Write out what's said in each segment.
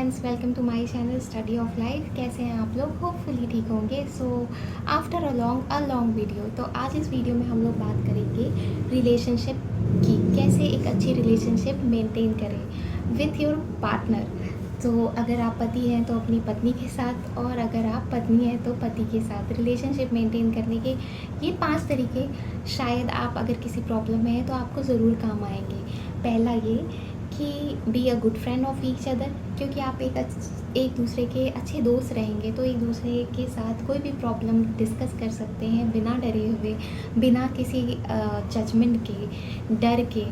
Friends, welcome to my channel study of life. कैसे हैं आप लोग? होपफुली ठीक होंगे। So after a long video, तो आज इस वीडियो में हम लोग बात करेंगे रिलेशनशिप की, कैसे एक अच्छी रिलेशनशिप मेंटेन करें विथ योर पार्टनर। तो अगर आप पति हैं तो अपनी पत्नी के साथ, और अगर आप पत्नी हैं तो पति के साथ रिलेशनशिप मेंटेन करने के ये 5 तरीके शायद आप अगर किसी प्रॉब्लम में हैं तो आपको ज़रूर काम आएंगे। पहला ये कि be a good friend of each other, क्योंकि आप एक दूसरे के अच्छे दोस्त रहेंगे तो एक दूसरे के साथ कोई भी प्रॉब्लम डिस्कस कर सकते हैं बिना डरे हुए, बिना किसी जजमेंट के, डर के।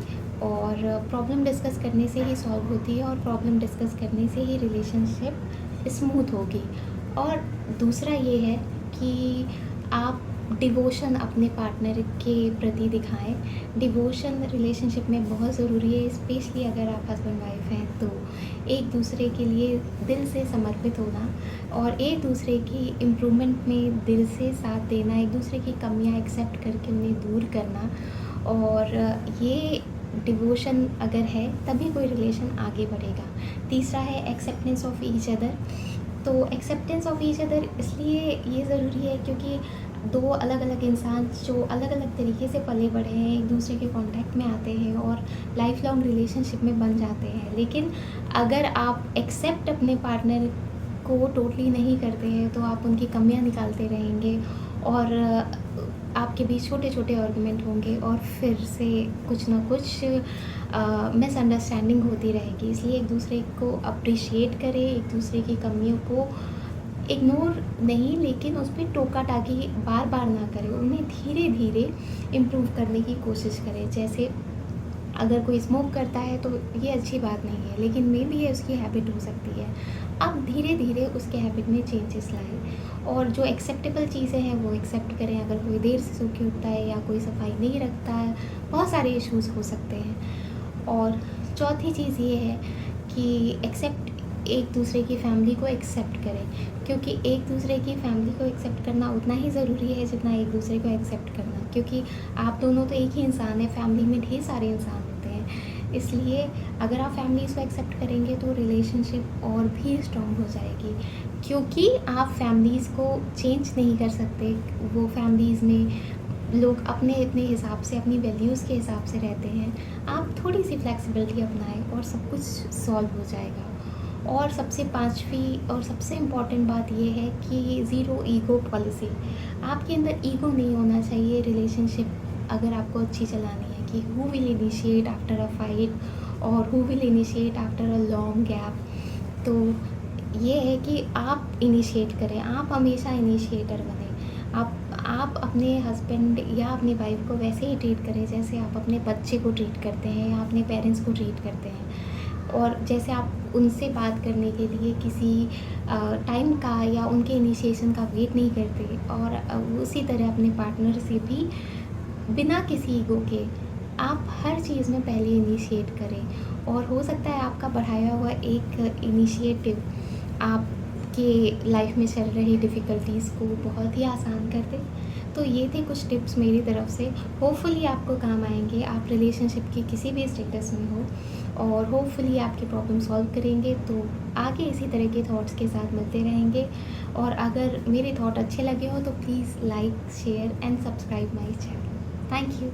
और प्रॉब्लम डिस्कस करने से ही सॉल्व होती है, और प्रॉब्लम डिस्कस करने से ही रिलेशनशिप स्मूथ होगी। और दूसरा ये है कि आप डिवोशन अपने पार्टनर के प्रति दिखाएं। डिवोशन रिलेशनशिप में बहुत ज़रूरी है, स्पेशली अगर आप हस्बैंड वाइफ हैं तो एक दूसरे के लिए दिल से समर्पित होना और एक दूसरे की इम्प्रूवमेंट में दिल से साथ देना, एक दूसरे की कमियां एक्सेप्ट करके उन्हें दूर करना। और ये डिवोशन अगर है तभी कोई रिलेशन आगे बढ़ेगा। तीसरा है एक्सेप्टेंस ऑफ ईच अदर। तो एक्सेप्टेंस ऑफ ईच अदर इसलिए ये ज़रूरी है क्योंकि दो अलग अलग इंसान जो अलग अलग तरीके से पले बढ़े हैं एक दूसरे के कांटेक्ट में आते हैं और लाइफ लॉन्ग रिलेशनशिप में बन जाते हैं। लेकिन अगर आप एक्सेप्ट अपने पार्टनर को टोटली नहीं करते हैं तो आप उनकी कमियां निकालते रहेंगे और आपके बीच छोटे छोटे आर्गुमेंट होंगे और फिर से कुछ ना कुछ मिसअंडरस्टैंडिंग होती रहेगी। इसलिए एक दूसरे को अप्रिशिएट करें, एक दूसरे की कमियों को इग्नोर नहीं, लेकिन उस पर टोका टाकी बार बार ना करें, उन्हें धीरे धीरे इम्प्रूव करने की कोशिश करें। जैसे अगर कोई स्मोक करता है तो ये अच्छी बात नहीं है, लेकिन मे बी ये उसकी हैबिट हो सकती है। अब धीरे धीरे उसके हैबिट में चेंजेस लाएं और जो एक्सेप्टेबल चीज़ें हैं वो एक्सेप्ट करें। अगर कोई देर से सो के उठता है या कोई सफाई नहीं रखता है, बहुत सारे इश्यूज़ हो सकते हैं। और चौथी चीज़ ये है कि एक दूसरे की फैमिली को एक्सेप्ट करें, क्योंकि एक दूसरे की फैमिली को एक्सेप्ट करना उतना ही ज़रूरी है जितना एक दूसरे को एक्सेप्ट करना, क्योंकि आप दोनों तो एक ही इंसान है, फैमिली में ढेर सारे इंसान होते हैं। इसलिए अगर आप फैमिलीज़ को एक्सेप्ट करेंगे तो रिलेशनशिप और भी स्ट्रॉन्ग हो जाएगी, क्योंकि आप फैमिलीज़ को चेंज नहीं कर सकते। वो फैमिलीज़ में लोग अपने हिसाब से, अपनी वैल्यूज़ के हिसाब से रहते हैं। आप थोड़ी सी फ्लेक्सिबिलिटी अपनाएं और सब कुछ सॉल्व हो जाएगा। और सबसे पांचवी और सबसे इम्पॉर्टेंट बात यह है कि ज़ीरो ईगो पॉलिसी। आपके अंदर ईगो नहीं होना चाहिए रिलेशनशिप अगर आपको अच्छी चलानी है, कि who will initiate after a fight और who will initiate after a long gap. तो ये है कि आप इनिशिएट करें, आप हमेशा इनिशिएटर बने। आप अपने हस्बैंड या अपनी वाइफ को वैसे ही ट्रीट करें जैसे आप अपने बच्चे को ट्रीट करते हैं या अपने पेरेंट्स को ट्रीट करते हैं। और जैसे आप उनसे बात करने के लिए किसी टाइम का या उनके इनिशिएशन का वेट नहीं करते, और उसी तरह अपने पार्टनर से भी बिना किसी ईगो के आप हर चीज़ में पहले इनिशिएट करें। और हो सकता है आपका बढ़ाया हुआ एक इनिशिएटिव आपके लाइफ में चल रही डिफ़िकल्टीज़ को बहुत ही आसान कर दे। तो ये थे कुछ टिप्स मेरी तरफ से, होपफुली आपको काम आएंगे। आप रिलेशनशिप के किसी भी स्टेटस में हो और होपफुली आपकी प्रॉब्लम सॉल्व करेंगे। तो आगे इसी तरह के थॉट्स के साथ मिलते रहेंगे। और अगर मेरे थॉट अच्छे लगे हो तो please like, share and subscribe my channel. Thank you.